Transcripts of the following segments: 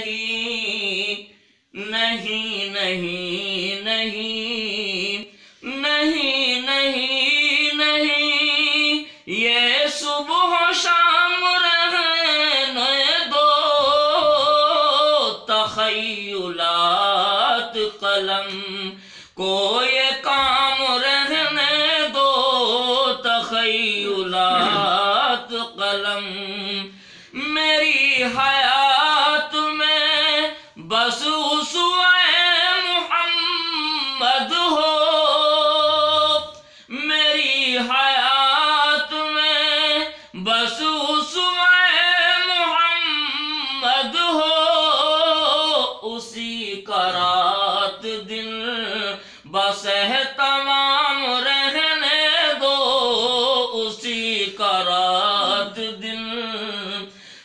نہیں نہیں نہیں نہیں نہیں نہیں نہیں یہ صبح شام رہنے دو تخیلات قلم کو یہ کام رہنے دو تخیلات قلم میری حیات میں بس اسوہ محمد ہو میری حیات میں بس اسوہ محمد ہو اسی کا رات دن بس تمام رہنے دو اسی کا رات دن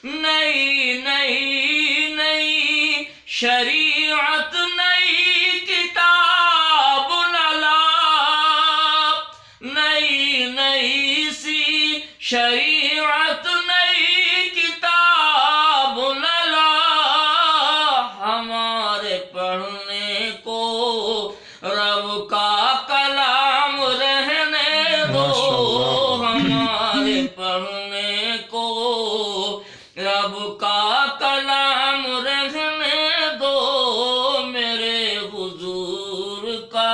نئی نئی نئی شریعت نئی کتاب نہ لا نئی نئی سی شریعت نئی کتاب نہ لا ہمارے پڑھنے کو رب کا کلام رہنے دو ہمارے پڑھنے کو رب کا کلام رہنے دو میرے حضور کا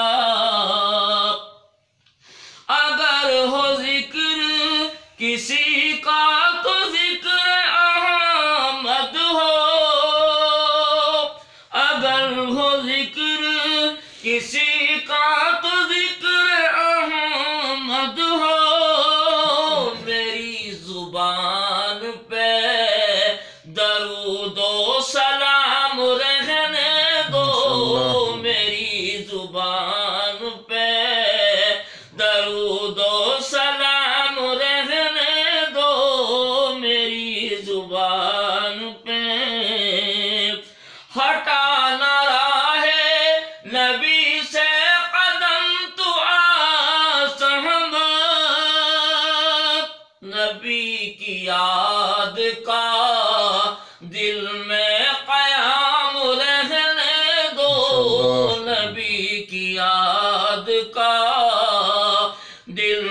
اگر ہو ذکر کسی کا تو ذکر احمد ہو اگر ہو ذکر کسی کا تو ذکر احمد ہو میری زبان پہ درود و سلام رہنے دو میری زبان پہ درود و سلام رہنے دو میری زبان پہ ہٹانا راہ نبی سے قدم تو صحبت نبی کی یاد کا دل میں قیام رہنے دو نبی کی یاد کا دل